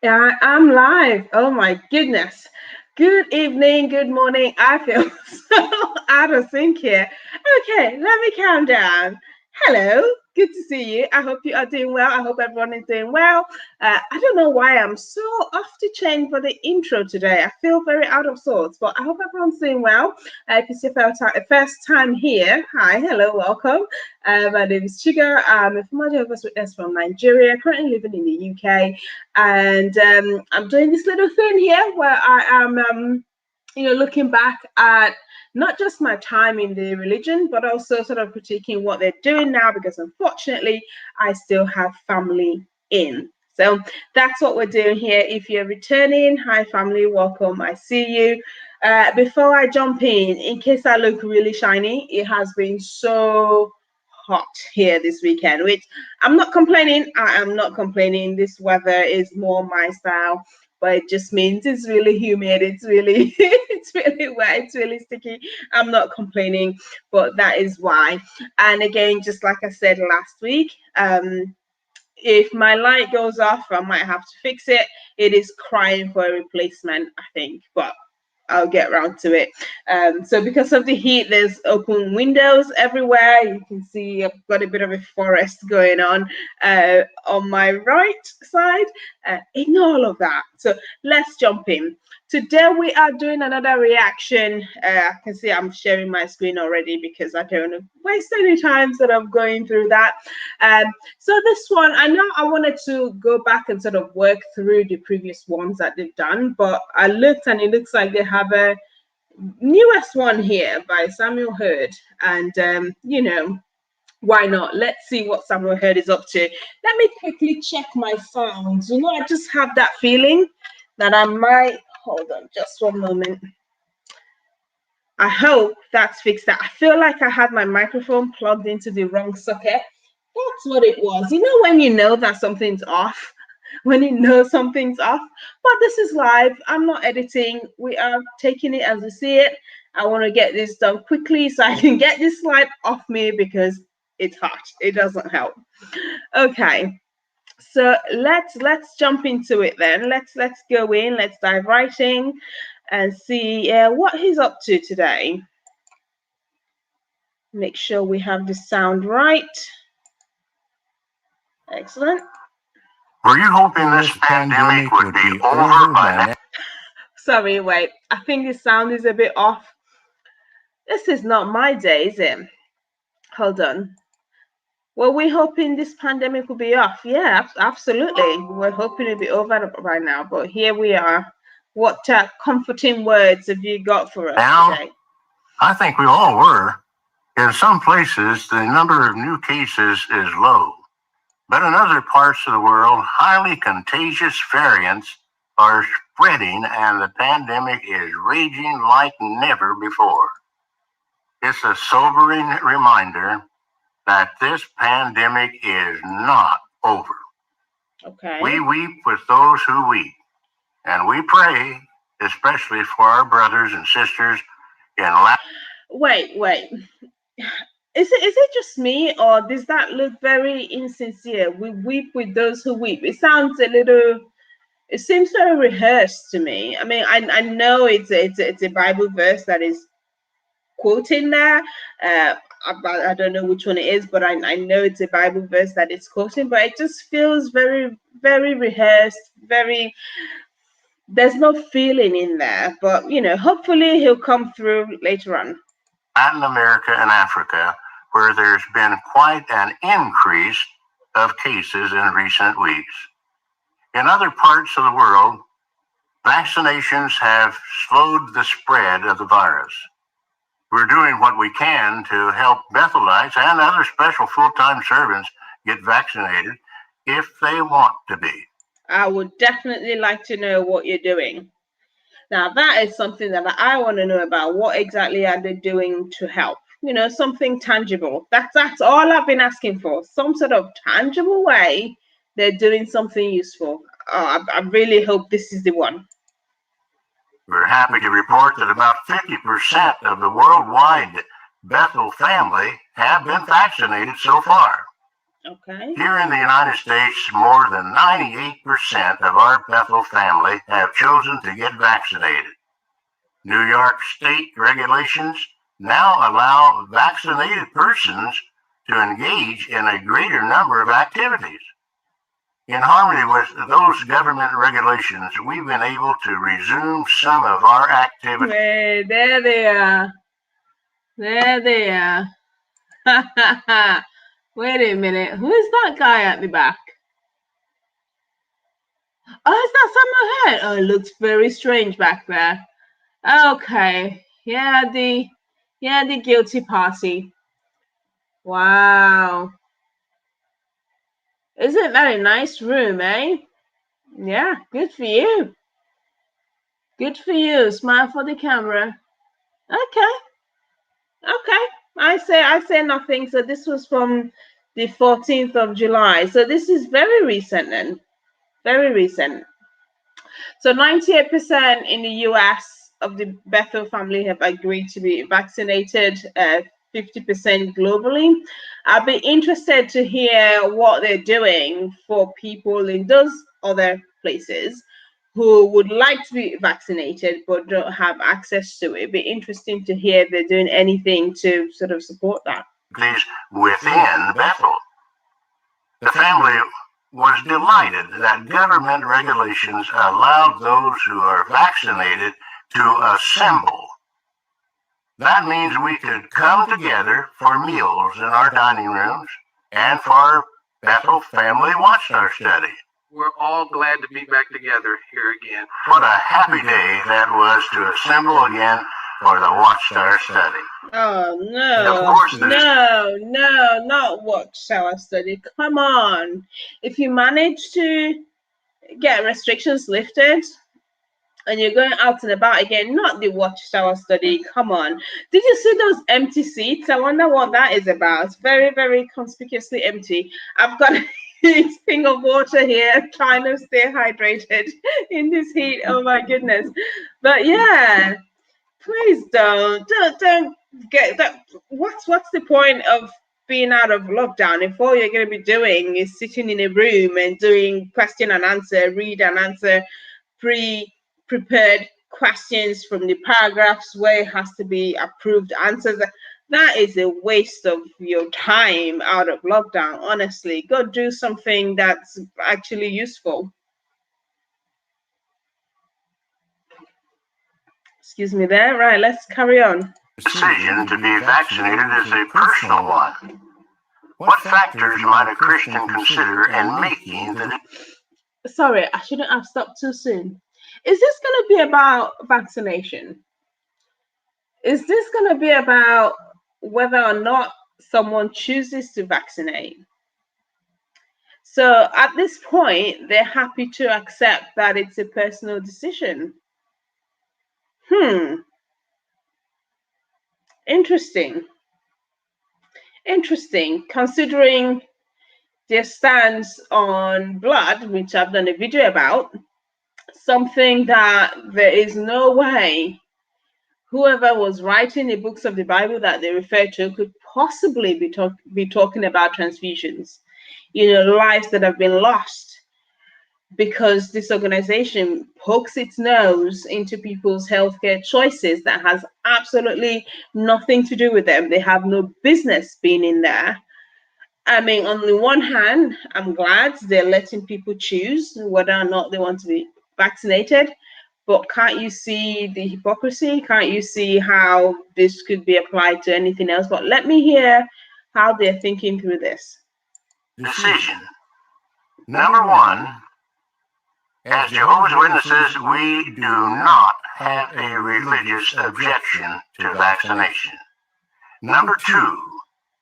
Yeah, I'm live. Oh my goodness. Good evening, good morning. I feel so out of sync here. Okay, let me calm down. Hello, good to see you. I hope you are doing well. I hope everyone is doing well. I don't know why I'm so off the chain for the intro today. I feel very out of sorts, but I hope everyone's doing well. If it's your first time here, hi, hello, welcome. My name is Chiga. I'm a former Jehovah's Witness from Nigeria, currently living in the UK, and I'm doing this little thing here where I am, looking back at not just my time in the religion, but also sort of critiquing what they're doing now, because unfortunately, I still have family in. So that's what we're doing here. If you're returning, hi family, welcome. I see you. Before I jump in case I look really shiny, it has been so hot here this weekend, which I'm not complaining. I am not complaining. This weather is more my style, but it just means it's really humid. It's really, it's really wet. It's really sticky. I'm not complaining, but that is why. And again, just like I said last week, if my light goes off, I might have to fix it. It is crying for a replacement, I think, but I'll get around to it. So because of the heat, there's open windows everywhere. You can see I've got a bit of a forest going on my right side. Ignore all of that. So let's jump in. Today we are doing another reaction. I can see I'm sharing my screen already because I don't want to waste any time sort of going through that. Um, so this one, I know I wanted to go back and sort of work through the previous ones that they've done, but I looked and it looks like they have a newest one here by Samuel Hurd. And, why not? Let's see what Samuel Hurd is up to. Let me quickly check my sounds. I just have that feeling that I might, hold on just one moment. I hope that's fixed. That I feel like I had my microphone plugged into the wrong socket. That's what it was. When you know that something's off, when you know something's off. But this is live. I'm not editing. We are taking it as we see it. I want to get this done quickly so I can get this slide off me because it's hot. It doesn't help. Okay. So let's jump into it then. Let's go in. Let's dive right in and see what he's up to today. Make sure we have the sound right. Excellent. Were you hoping this pandemic would be over by now? Sorry, wait. I think the sound is a bit off. This is not my day, is it? Hold on. Were we hoping this pandemic would be off? Yeah, absolutely. We're hoping it'd be over by now, but here we are. What comforting words have you got for us today? I think we all were. In some places, the number of new cases is low. But in other parts of the world, highly contagious variants are spreading and the pandemic is raging like never before. It's a sobering reminder that this pandemic is not over. Okay. We weep with those who weep, and we pray, especially for our brothers and sisters in Latin. Wait. Is it just me, or does that look very insincere? We weep with those who weep. It sounds a little. It seems very rehearsed to me. I mean, I know it's a Bible verse that is quoting there. I don't know which one it is, but I know it's a Bible verse that it's quoting. But it just feels very very rehearsed. Very. There's no feeling in there. But hopefully he'll come through later on. Latin America and Africa, where there's been quite an increase of cases in recent weeks. In other parts of the world, vaccinations have slowed the spread of the virus. We're doing what we can to help Bethelites and other special full-time servants get vaccinated if they want to be. I would definitely like to know what you're doing. Now, that is something that I want to know about. What exactly are they doing to help? Something tangible. That's all I've been asking for. Some sort of tangible way they're doing something useful. I really hope this is the one. We're happy to report that about 50% of the worldwide Bethel family have been vaccinated so far. Okay. Here in the United States, more than 98% of our Bethel family have chosen to get vaccinated. New York state regulations now allow vaccinated persons to engage in a greater number of activities. In harmony with those government regulations, we've been able to resume some of our activities. Hey, there they are. There they are. Wait a minute. Who is that guy at the back? Oh, is that Samuel Head? Oh, it looks very strange back there. Okay. Yeah, the guilty party. Wow. Isn't that a nice room, eh? Yeah, good for you. Good for you. Smile for the camera. Okay. Okay. I say nothing. So this was from the 14th of July. So this is very recent then. Very recent. So 98% in the US of the Bethel family have agreed to be vaccinated, 50% globally. I'll be interested to hear what they're doing for people in those other places who would like to be vaccinated but don't have access to it. It'd be interesting to hear if they're doing anything to sort of support that. Within Bethel. The family was delighted that government regulations allowed those who are vaccinated to assemble. That means we could come together for meals in our dining rooms and for our Bethel Family Watchtower study. We're all glad to be back together here again. What a happy day that was to assemble again for the Watchtower study. Oh no, no, not Watchtower study. Come on. If you manage to get restrictions lifted and you're going out and about again, not the Watchtower study. Come on. Did you see those empty seats? I wonder what that is about. Very, very conspicuously empty. I've got a thing of water here, trying to stay hydrated in this heat. Oh my goodness. But yeah, please don't get that. What's the point of being out of lockdown if all you're going to be doing is sitting in a room and doing question and answer, read and answer pre-prepared questions from the paragraphs where it has to be approved answers? That is a waste of your time out of lockdown. Honestly, go do something that's actually useful. Excuse me there. Right, let's carry on. Decision to be vaccinated is a personal one. What factors might a Christian consider in making the... Sorry, I shouldn't have stopped too soon. Is this going to be about vaccination? Is this going to be about whether or not someone chooses to vaccinate? So at this point, they're happy to accept that it's a personal decision. Interesting. Interesting, considering their stance on blood, which I've done a video about, something that there is no way whoever was writing the books of the Bible that they refer to could possibly be talking about transfusions, lives that have been lost because this organization pokes its nose into people's healthcare choices that has absolutely nothing to do with them. They have no business being in there. I mean, on the one hand, I'm glad they're letting people choose whether or not they want to be vaccinated. But can't you see the hypocrisy? Can't you see how this could be applied to anything else? But let me hear how they're thinking through this. Decision. Number one, as Jehovah's Witnesses, we do not have a religious objection to vaccination. Number two,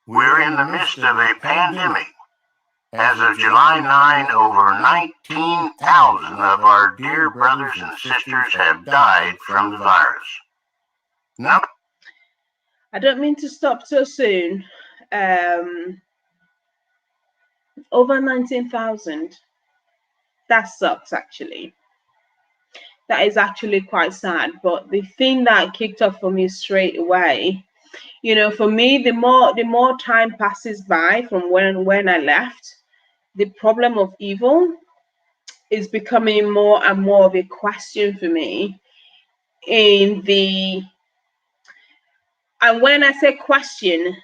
we're in the midst of a pandemic. As of July 9, over 19,000 of our dear brothers and sisters have died from the virus. I don't mean to stop so soon. Over 19,000. That sucks, actually. That is actually quite sad. But the thing that kicked off for me straight away For me, the more time passes by from when I left, the problem of evil is becoming more and more of a question for me. In the And when I say question,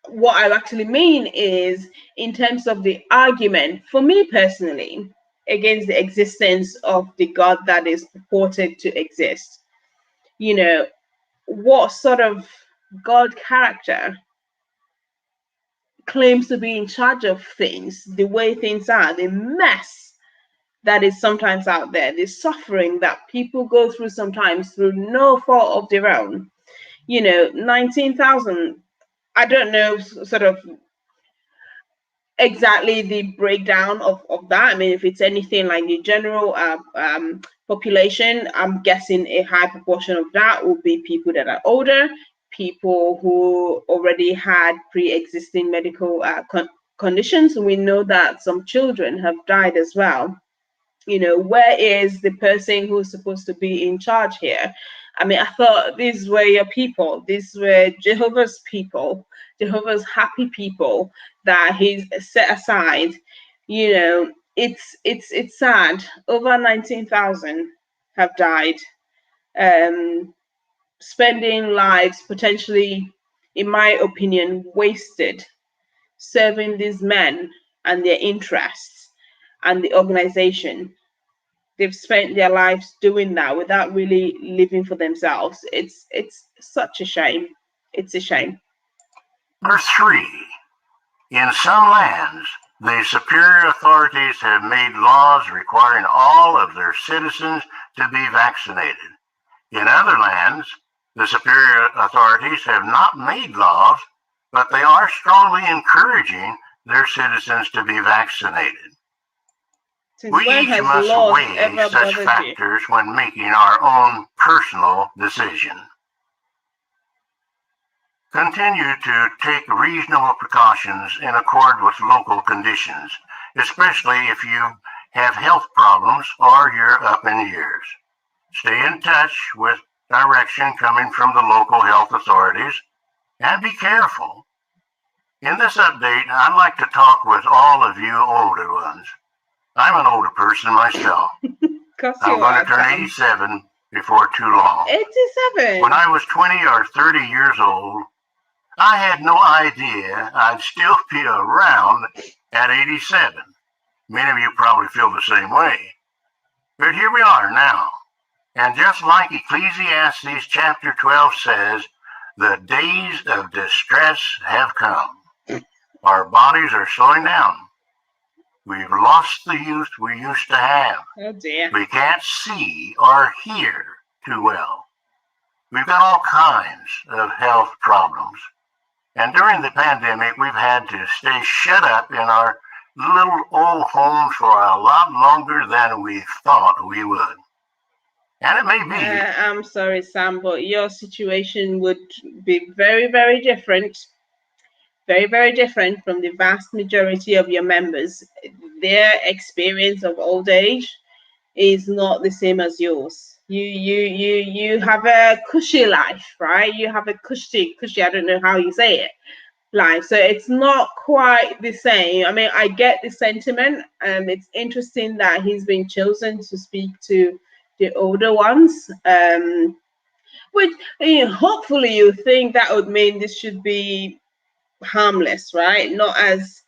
what I actually mean is in terms of the argument, for me personally, against the existence of the God that is purported to exist. You know, what sort of God character claims to be in charge of things, the way things are, the mess that is sometimes out there, the suffering that people go through sometimes through no fault of their own. 19,000, I don't know sort of exactly the breakdown of that. I mean, if it's anything like the general population, I'm guessing a high proportion of that will be people that are older, people who already had pre-existing medical conditions. We know that some children have died as well. Where is the person who's supposed to be in charge here? I mean, I thought these were your people. These were Jehovah's people, Jehovah's happy people that he's set aside. It's sad. Over 19,000 have died, um, spending lives potentially, in my opinion, wasted serving these men and their interests and the organization. They've spent their lives doing that without really living for themselves. It's such a shame. It's a shame. Number 3. In some lands, the superior authorities have made laws requiring all of their citizens to be vaccinated. In other lands, the superior authorities have not made laws, but they are strongly encouraging their citizens to be vaccinated. Since We when each has must laws weigh ever such bothered you? factors when making our own personal decision. Continue to take reasonable precautions in accord with local conditions, especially if you have health problems or you're up in years. Stay in touch with direction coming from the local health authorities and be careful. In this update, I'd like to talk with all of you older ones. I'm an older person myself. I'm going to turn 87 before too long. 87? When I was 20 or 30 years old, I had no idea I'd still be around at 87. Many of you probably feel the same way. But here we are now. And just like Ecclesiastes chapter 12 says, the days of distress have come. Our bodies are slowing down. We've lost the youth we used to have. Oh dear. We can't see or hear too well. We've got all kinds of health problems. And during the pandemic, we've had to stay shut up in our little old homes for a lot longer than we thought we would. And it may be. I'm sorry, Sam, but your situation would be very, very different. Very, very different from the vast majority of your members. Their experience of old age is not the same as yours. You have a cushy life, right? You have a cushy, I don't know how you say it, life. So it's not quite the same. I mean, I get the sentiment. It's interesting that he's been chosen to speak to the older ones. Which hopefully you think that would mean this should be harmless, right? Not as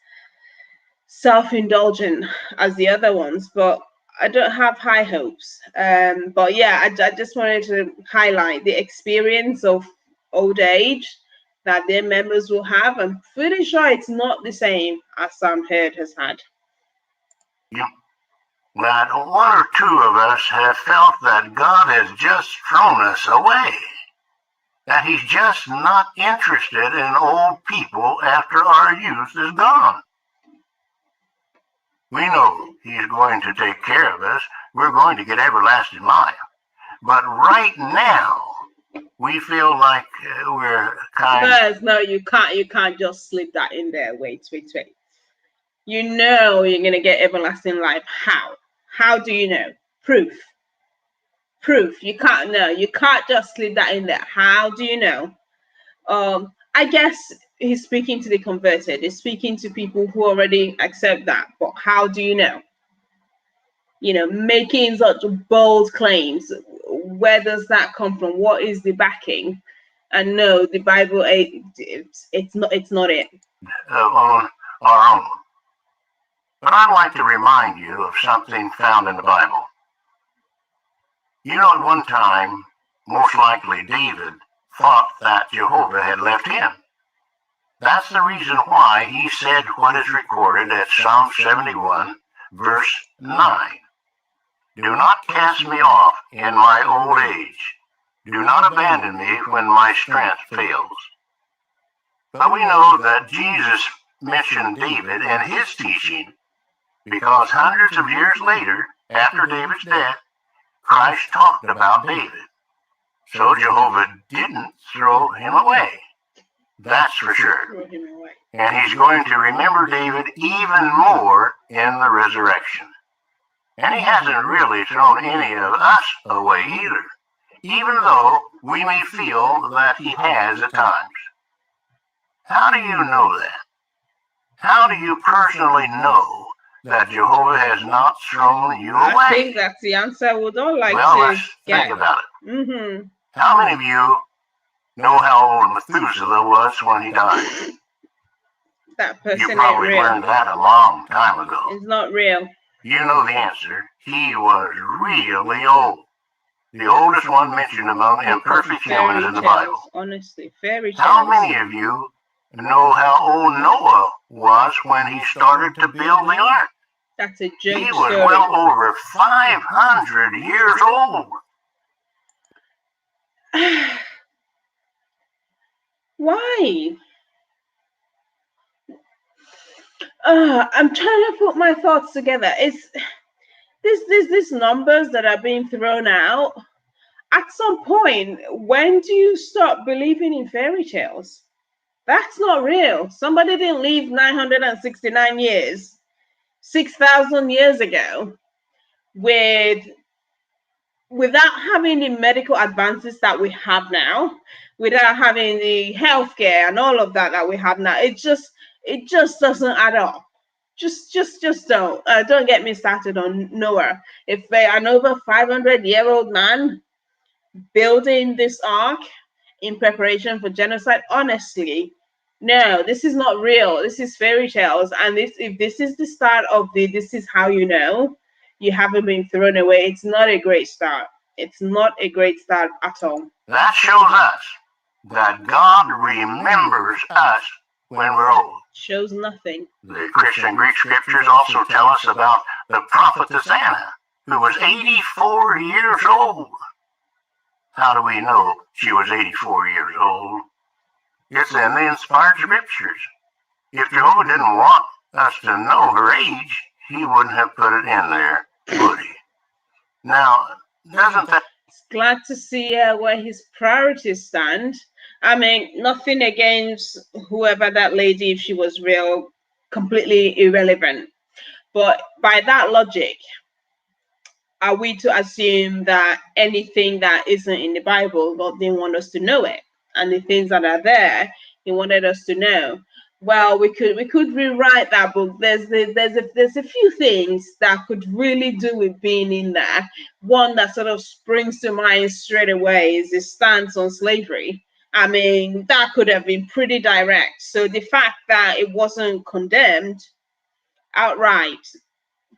self-indulgent as the other ones, but I don't have high hopes. But yeah, I just wanted to highlight the experience of old age that their members will have. I'm pretty sure it's not the same as Sam Heard has had. That one or two of us have felt that God has just thrown us away. That he's just not interested in old people after our youth is gone. We know he's going to take care of us. We're going to get everlasting life. But right now, we feel like we're kind of... No, you can't just slip that in there. Wait. You know you're going to get everlasting life. How? How do you know? Proof. You can't know. You can't just slip that in there. How do you know? I guess he's speaking to the converted. He's speaking to people who already accept that. But how do you know? Making such bold claims, where does that come from? What is the backing? And no, the Bible, it's not it. On our own. But I'd like to remind you of something found in the Bible. At one time, most likely David thought that Jehovah had left him. That's the reason why he said what is recorded at Psalm 71, verse 9. Do not cast me off in my old age. Do not abandon me when my strength fails. But we know that Jesus mentioned David and his teaching because hundreds of years later, after David's death, Christ talked about David. So Jehovah didn't throw him away. That's for sure. And he's going to remember David even more in the resurrection. And he hasn't really thrown any of us away either, even though we may feel that he has at times. How do you know that? How do you personally know that Jehovah has not thrown you away? I think that's the answer I would all like well, to let's get. think about it. Mm-hmm. How many of you know how old Methuselah was when he died? That person You probably ain't real. learned that a long time ago. It's not real. You know the answer. He was really old. The oldest one mentioned among imperfect humans in the Bible. Honestly, fairy tales. How many of you know how old Noah was when he started to build the ark? That's a joke He was story. well over 500 years old. Why? I'm trying to put my thoughts together. It's these numbers that are being thrown out. At some point, when do you stop believing in fairy tales? That's not real. Somebody didn't live 969 years, 6,000 years ago, without having the medical advances that we have now, without having the healthcare and all of that we have now. It just doesn't add up. Just don't get me started on Noah. If an over 500-year-old man building this ark in preparation for genocide, honestly, no, this is not real. This is fairy tales. And if this is the start of this is how you know you haven't been thrown away, it's not a great start. It's not a great start at all. That shows us that God remembers us when we're old. Shows nothing. The Christian Greek scriptures also tell us about the prophetess Anna, who was 84 years old. How do we know she was 84 years old? It's in the inspired scriptures. If Jehovah didn't want us to know her age, he wouldn't have put it in there, would he? Now, doesn't that... Glad to see where his priorities stand. I mean, nothing against whoever that lady, if she was real, completely irrelevant. But by that logic, are we to assume that anything that isn't in the Bible, God didn't want us to know it? And the things that are there, he wanted us to know. Well, we could rewrite that book. There's a few things that could really do with being in there. One that sort of springs to mind straight away is his stance on slavery. I mean, that could have been pretty direct. So the fact that it wasn't condemned outright,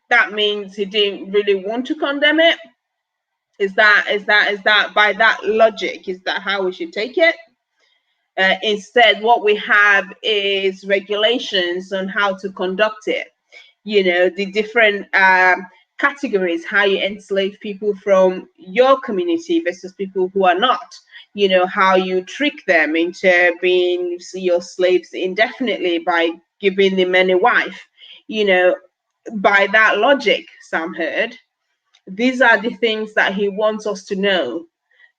that means he didn't really want to condemn it. Is that by that logic? Is that how we should take it? Instead, what we have is regulations on how to conduct it. The different categories, how you enslave people from your community versus people who are not. How you trick them into being your slaves indefinitely by giving the men a wife. By that logic, Sam Heard, these are the things that he wants us to know.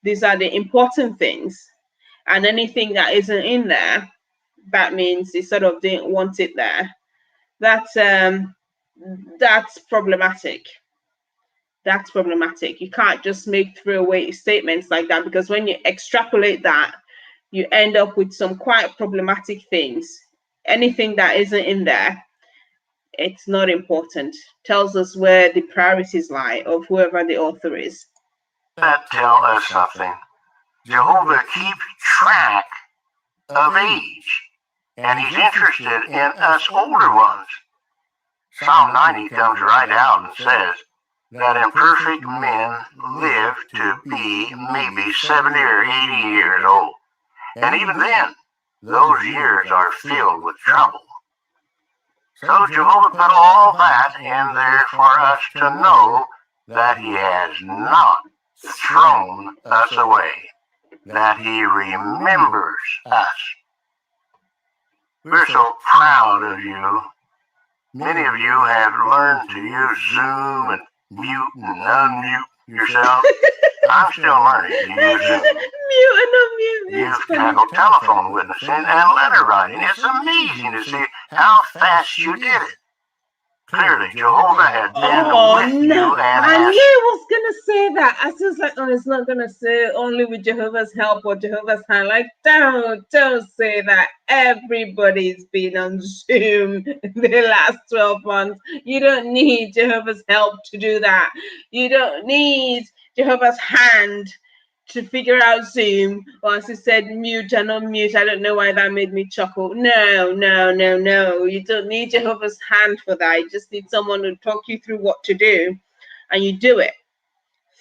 These are the important things. And anything that isn't in there, that means he sort of didn't want it there. That's problematic. That's problematic. You can't just make throwaway statements like that, because when you extrapolate that you end up with some quite problematic things. Anything that isn't in there, it's not important. Tells us where the priorities lie of whoever the author is. That tell us something. Jehovah keeps track of age, and he's interested in us older ones. Psalm 90 comes right out and says that imperfect men live to be maybe 70 or 80 years old. And even then, those years are filled with trouble. So Jehovah put all that in there for us to know that he has not thrown us away, that he remembers us. We're so proud of you. Many of you have learned to use Zoom and mute and unmute yourself. I'm still learning to use Zoom. Mute and unmute. You've tackled telephone witnessing and letter writing. It's amazing to see how fast you did it. Clearly, Jehovah had been with you and I has... knew it was going to say that. I was like, oh, it's not going to say only with Jehovah's help or Jehovah's hand. Like, don't say that. Everybody's been on Zoom the last 12 months. You don't need Jehovah's help to do that. You don't need Jehovah's hand to figure out Zoom, or as he said, mute and unmute. I don't know why that made me chuckle. No. You don't need Jehovah's hand for that. You just need someone to talk you through what to do, and you do it.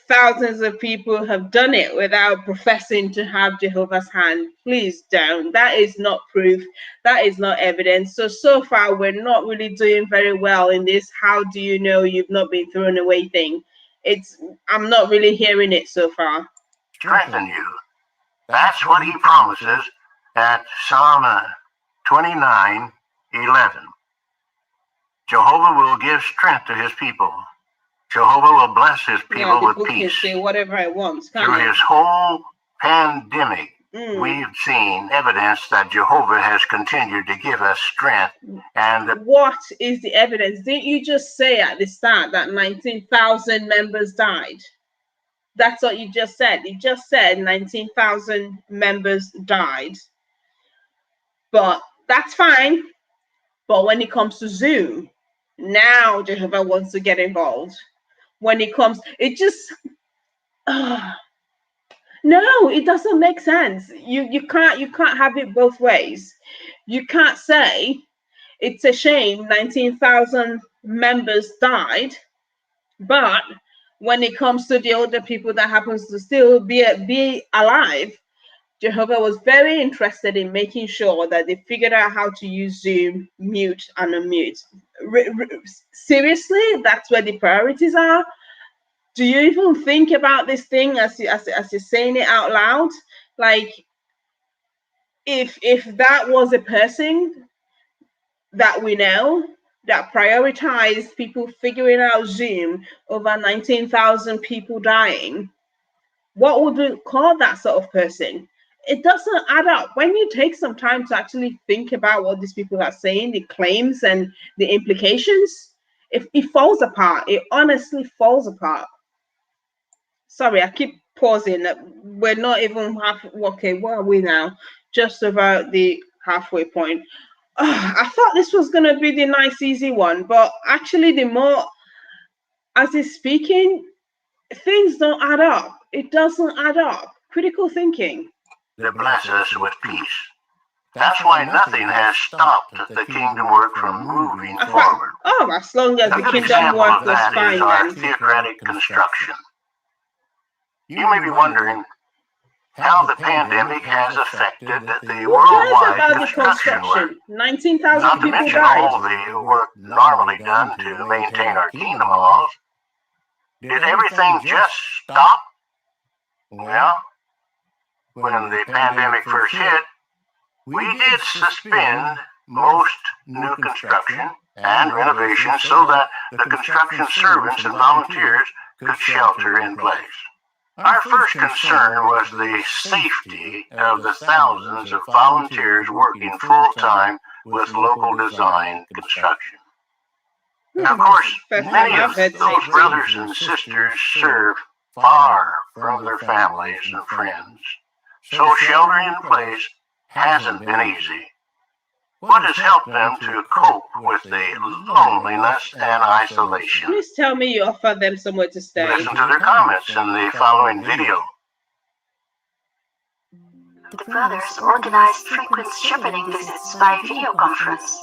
Thousands of people have done it without professing to have Jehovah's hand. Please don't. That is not proof. That is not evidence. So far, we're not really doing very well in this how do you know you've not been thrown away thing. I'm not really hearing it so far. Strengthen you. That's what he promises at Psalm 29:11. Jehovah will give strength to his people. Jehovah will bless his people with peace. Say whatever I want. Through his whole pandemic, we've seen evidence that Jehovah has continued to give us strength. And what is the evidence? Didn't you just say at the start that 19,000 members died? That's what you just said. You just said 19,000 members died. But that's fine. But when it comes to Zoom, now Jehovah wants to get involved. When it comes, it just no, it doesn't make sense. You can't have it both ways. You can't say it's a shame 19,000 members died, but when it comes to the older people that happens to still be alive, Jehovah was very interested in making sure that they figured out how to use Zoom, mute and unmute. Seriously, that's where the priorities are. Do you even think about this thing as you're saying it out loud? Like, if that was a person that we know that prioritized people figuring out Zoom over 19,000 people dying, what would we call that sort of person? It doesn't add up. When you take some time to actually think about what these people are saying, the claims and the implications, it falls apart. It honestly falls apart. Sorry, I keep pausing. We're not even okay, what are we now? Just about the halfway point. I thought this was going to be the nice, easy one, but actually, the more as he's speaking, things don't add up. It doesn't add up. Critical thinking. To bless us with peace. That's why nothing has stopped the kingdom work from moving forward. Oh, as long as the kingdom work goes fine. Our theocratic construction. You may be wondering how the pandemic has affected the worldwide construction work. 19,000 people mention died. all the work normally done to maintain our kingdom halls. Did everything just stop? Well, when the pandemic first hit, we did suspend most new construction and renovation so that the construction servants and volunteers could shelter in place. Our first concern was the safety of the thousands of volunteers working full-time with local design construction. Of course, many of those brothers and sisters serve far from their families and friends. so sheltering in place hasn't been easy. What has helped them to cope with the loneliness and isolation? Please tell me you offer them somewhere to stay. Listen to their comments in the following video. The brothers organized frequent shepherding visits by video conference.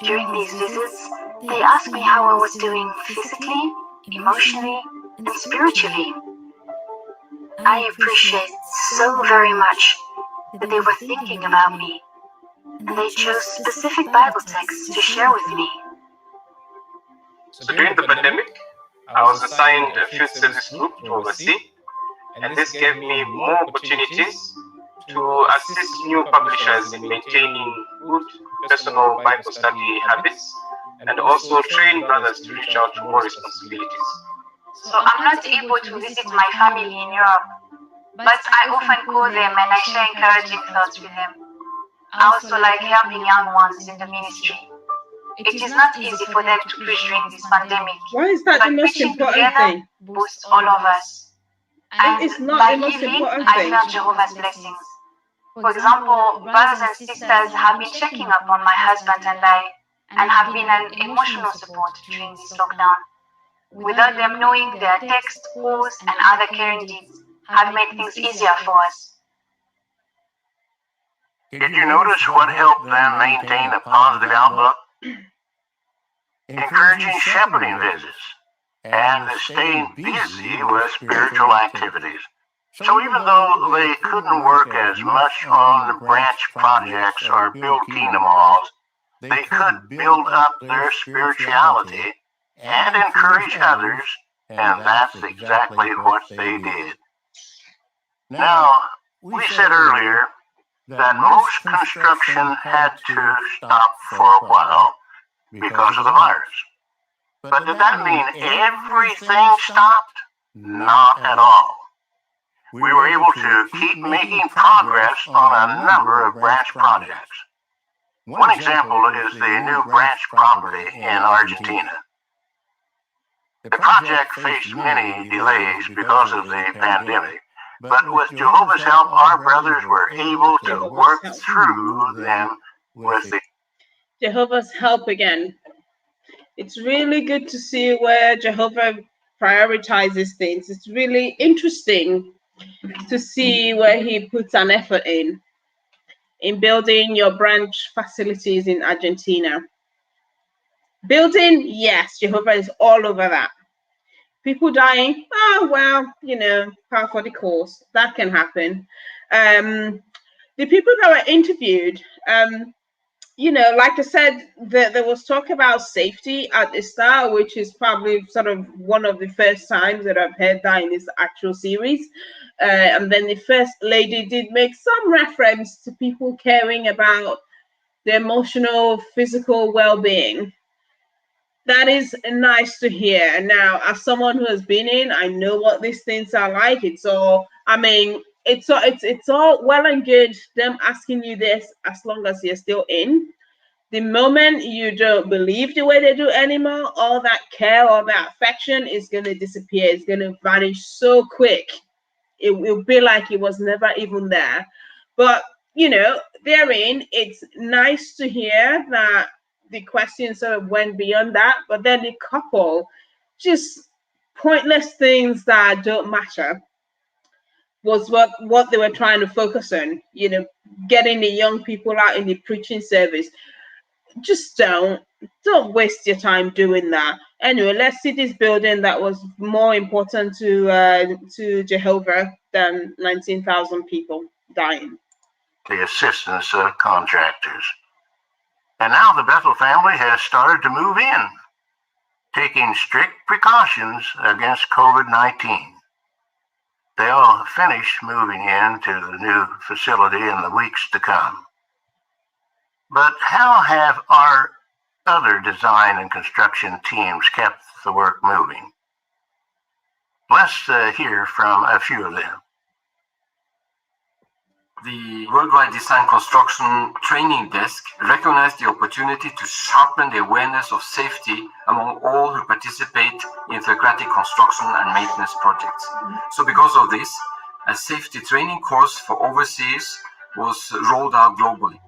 During these visits, they asked me how I was doing physically, emotionally, and spiritually. I appreciate so very much that they were thinking about me, and they chose specific Bible texts to share with me. So during the pandemic, I was assigned a field service group to oversee, and this gave me more opportunities to assist new publishers in maintaining good personal Bible study habits and also train brothers to reach out to more responsibilities. So I'm not able to visit my family in Europe, but I often call them and I share encouraging thoughts with them. I also like helping young ones in the ministry. It is not easy for them to preach during this pandemic. Why is that the most important thing? Boosts all of us. And It's not by the most giving, important I thing. felt Jehovah's blessings. For example, brothers and sisters have been checking up on my husband and I, and have been an emotional support during this lockdown. Without them knowing, their text, calls, and other caring deeds have made things easier for us. Did you notice what helped them maintain a positive outlook? Encouraging shepherding visits and staying busy with spiritual activities. So even though they couldn't work as much on the branch projects or build kingdom halls, they could build up their spirituality and encourage others, and that's exactly what they did. Now, we said earlier that most construction had to stop for a while because of the virus. But did that mean everything stopped? Not at all. We were able to keep making progress on a number of branch projects. One example is the new branch property in Argentina. The project faced many delays because of the pandemic, but with Jehovah's help, our brothers were able to work through them with the Jehovah's help again. It's really good to see where Jehovah prioritizes things. It's really interesting to see where he puts an effort in building your branch facilities in Argentina. Building, yes, Jehovah is all over that. People dying, oh well, par for the course. That can happen. The people that were interviewed, like I said, there was talk about safety at the start, which is probably sort of one of the first times that I've heard that in this actual series. And then the first lady did make some reference to people caring about the emotional, physical well-being. That is nice to hear. Now, as someone who has been in, I know what these things are like. It's all well and good them asking you this as long as you're still in. The moment you don't believe the way they do anymore, all that care, all that affection is going to disappear. It's going to vanish so quick. It will be like it was never even there. But, therein, it's nice to hear that the question sort of went beyond that. But then the couple, just pointless things that don't matter, was what they were trying to focus on, getting the young people out in the preaching service. Just don't waste your time doing that. Anyway, let's see this building that was more important to Jehovah than 19,000 people dying. The assistance of contractors. And now the Bethel family has started to move in, taking strict precautions against COVID-19. They'll finish moving into the new facility in the weeks to come. But how have our other design and construction teams kept the work moving? Let's hear from a few of them. The Worldwide Design Construction Training Desk recognized the opportunity to sharpen the awareness of safety among all who participate in theocratic construction and maintenance projects. So because of this, a safety training course for overseas was rolled out globally.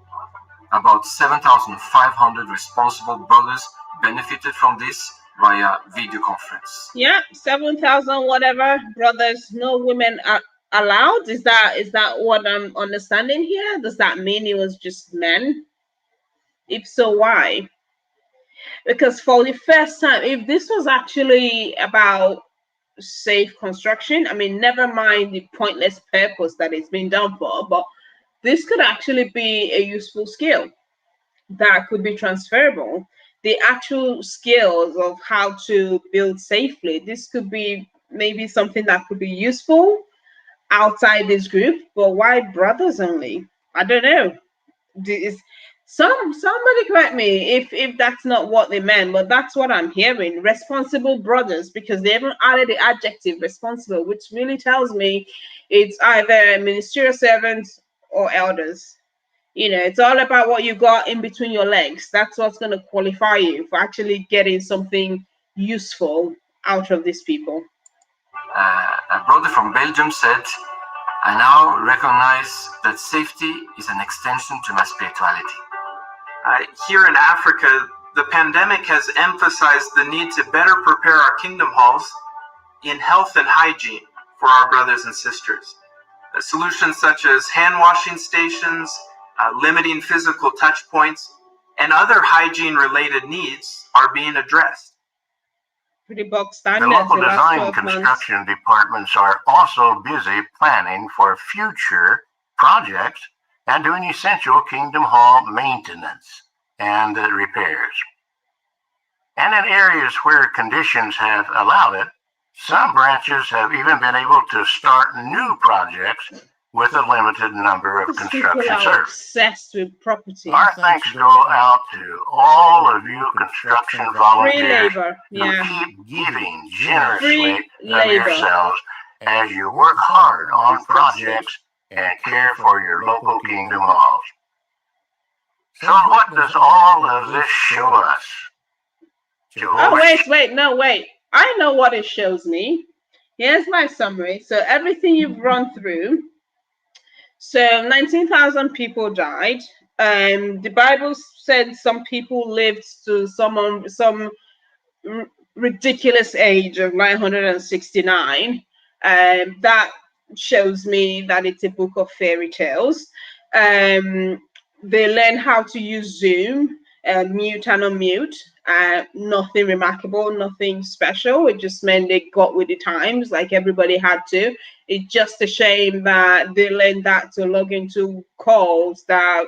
About 7,500 responsible brothers benefited from this via video conference. Yeah, 7,000 whatever brothers, no women are allowed. Is that what I'm understanding here? Does that mean it was just men? If so, why? Because for the first time, if this was actually about safe construction, I mean, never mind the pointless purpose that it's been done for, but this could actually be a useful skill that could be transferable. The actual skills of how to build safely, this could be maybe something that could be useful outside this group, but why brothers only? I don't know. Is somebody correct me if that's not what they meant, but that's what I'm hearing. Responsible brothers, because they haven't added the adjective responsible, which really tells me it's either ministerial servants or elders. It's all about what you got in between your legs. That's what's going to qualify you for actually getting something useful out of these people. A brother from Belgium said, "I now recognize that safety is an extension to my spirituality." Here in Africa, the pandemic has emphasized the need to better prepare our kingdom halls in health and hygiene for our brothers and sisters. Solutions such as hand washing stations, limiting physical touch points, and other hygiene related needs are being addressed. Pretty bog The standard. local the last design 12 months. construction departments are also busy planning for future projects and doing essential Kingdom Hall maintenance and repairs. And in areas where conditions have allowed it, some branches have even been able to start new projects with a limited number of These people construction are services. obsessed with property. Our thanks go out to all of you construction Free volunteers labor. who Yeah. keep giving generously Free of labor. yourselves as you work hard on projects and care for your local Kingdom Halls. So what does all of this show us? Oh, wait. I know what it shows me. Here's my summary. So everything you've run through. So 19,000 people died. The Bible said some people lived to some ridiculous age of 969. That shows me that it's a book of fairy tales. They learned how to use Zoom, mute and unmute. Nothing remarkable, nothing special. It just meant they got with the times, like everybody had to. It's just a shame that they learned that to log into calls that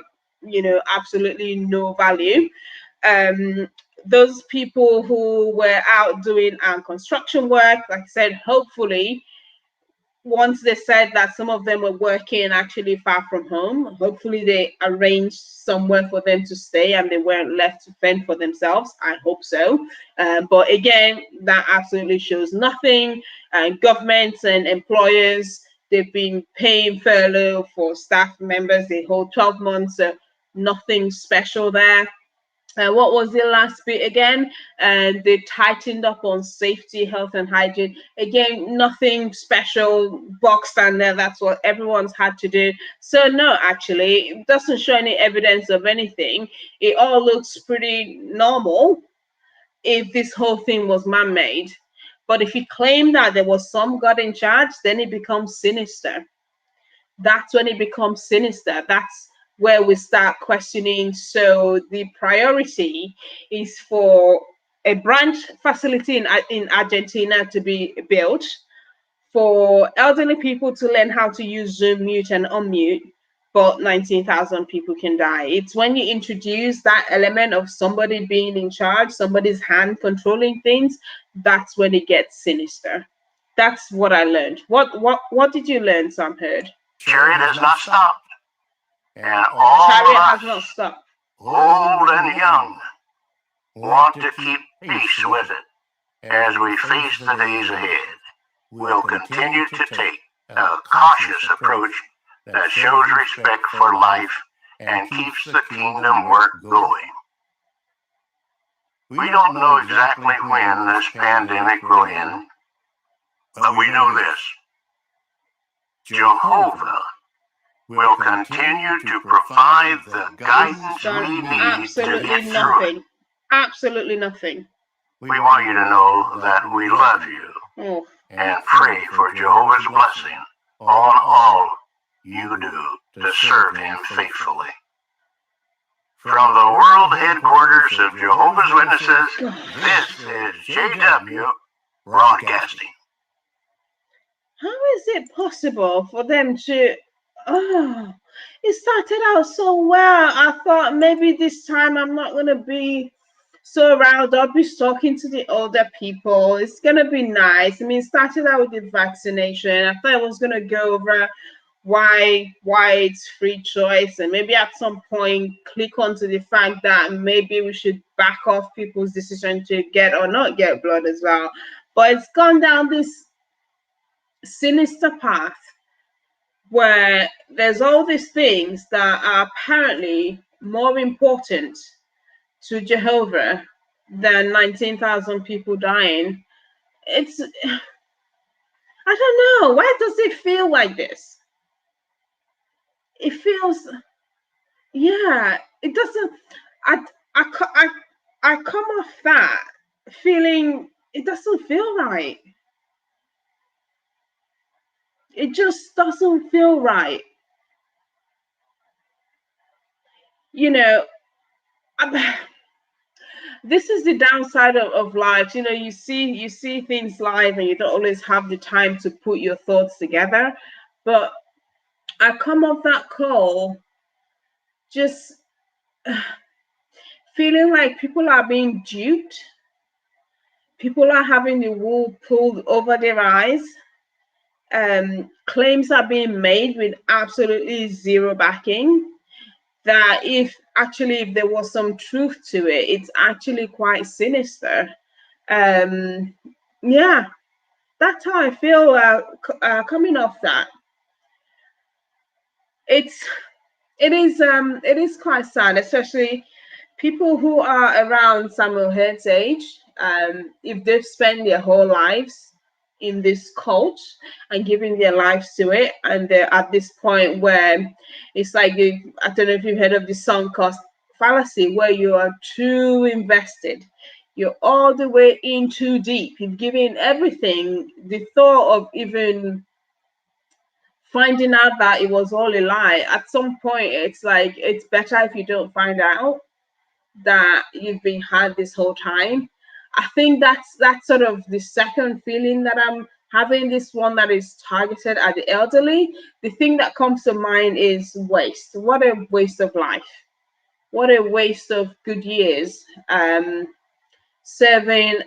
absolutely no value. Those people who were out doing construction work, like I said, hopefully once they said that some of them were working actually far from home, hopefully they arranged somewhere for them to stay and they weren't left to fend for themselves. I hope so. But again, that absolutely shows nothing. Governments and employers, they've been paying furlough for staff members the whole 12 months. So nothing special there. What was the last bit again? They tightened up on safety, health, and hygiene. Again, nothing special, box standard. That's what everyone's had to do. So no, actually, it doesn't show any evidence of anything. It all looks pretty normal if this whole thing was man-made. But if you claim that there was some God in charge, then it becomes sinister. That's when it becomes sinister. That's where we start questioning. So the priority is for a branch facility in Argentina to be built, for elderly people to learn how to use Zoom, mute and unmute, but 19,000 people can die. It's when you introduce that element of somebody being in charge, somebody's hand controlling things, that's when it gets sinister. That's what I learned. What did you learn, Sam Heard? Chariot has not stopped. And all Chariot of has us, not stopped. old and young, want to keep peace with it as we face the days ahead. We'll continue to take a cautious approach that shows respect for life and keeps the kingdom work going. We don't know exactly when this pandemic will end, but we know this. Jehovah will continue to provide the guidance we need to get through it. Absolutely nothing. We want you to know that we love you and pray for Jehovah's blessing on all you do to serve him faithfully. From the world headquarters of Jehovah's Witnesses, this is JW Broadcasting. How is it possible for them to, it started out so well. I thought maybe this time I'm not going to be so riled up. He's talking to the older people. It's going to be nice. I mean, it started out with the vaccination. I thought it was going to go over why it's free choice, and maybe at some point click onto the fact that maybe we should back off people's decision to get or not get blood as well. But it's gone down this sinister path where there's all these things that are apparently more important to Jehovah than 19,000 people dying. It's, I don't know, why does it feel like this? It feels, yeah, it doesn't, I come off that feeling it doesn't feel right. It just doesn't feel right. You know, this is the downside of life. You know, you see things live and you don't always have the time to put your thoughts together. But I come off that call just feeling like people are being duped. People are having the wool pulled over their eyes. Claims are being made with absolutely zero backing. That if there was some truth to it, it's actually quite sinister. Yeah, that's how I feel coming off that. It is quite sad, especially people who are around Samuel Herd's age. If they've spent their whole lives in this cult and giving their lives to it, and they're at this point where it's like, I don't know if you've heard of the sunk cost fallacy, where you are too invested, you're all the way in too deep, you've given everything. The thought of even finding out that it was all a lie, at some point it's like, it's better if you don't find out that you've been had this whole time. I think that's sort of the second feeling that I'm having, this one that is targeted at the elderly. The thing that comes to mind is waste. What a waste of life. What a waste of good years serving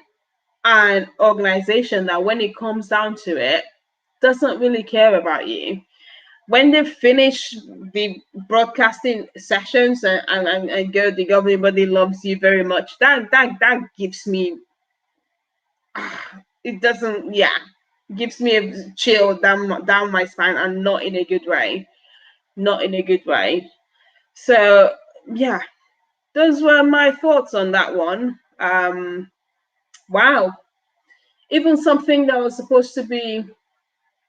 an organization that, when it comes down to it, doesn't really care about you. When they finish the broadcasting sessions and go, the everybody loves you very much, that gives me, it doesn't, gives me a chill down my spine, and not in a good way. So yeah, those were my thoughts on that one. Wow, even something that was supposed to be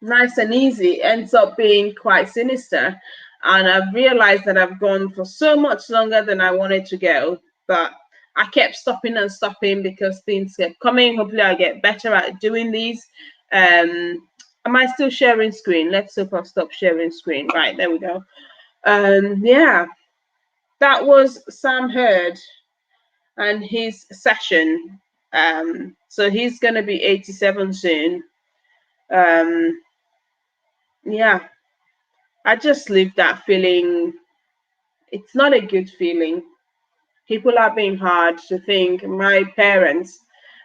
nice and easy ends up being quite sinister, and I've realized that I've gone for so much longer than I wanted to go, but I kept stopping because things kept coming. Hopefully I get better at doing these. Am I still sharing screen? Let's hope I've stopped sharing screen. Right, there we go. Yeah, that was Sam Herd and his session. So he's gonna be 87 soon. Yeah, I just live that feeling. It's not a good feeling. People are being hard to think. My parents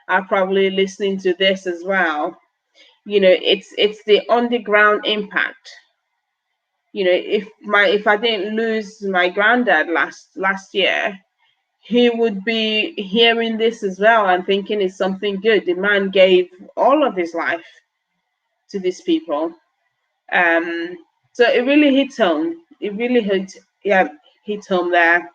are probably listening to this as well. You know, it's the underground impact. You know, if I didn't lose my granddad last year, he would be hearing this as well and thinking it's something good. The man gave all of his life to these people. So it really hits home. It really hit home there.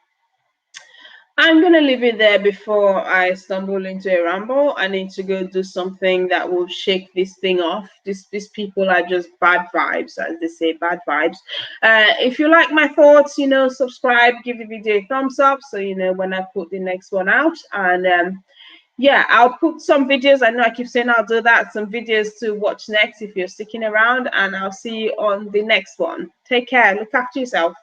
I'm gonna leave it there before I stumble into a ramble. I need to go do something that will shake this thing off. These people are just bad vibes, as they say, bad vibes. If you like my thoughts, you know, subscribe, give the video a thumbs up, so you know when I put the next one out. And yeah, I'll put some videos. I know I keep saying I'll do that. Some videos to watch next if you're sticking around, and I'll see you on the next one. Take care. Look after yourself.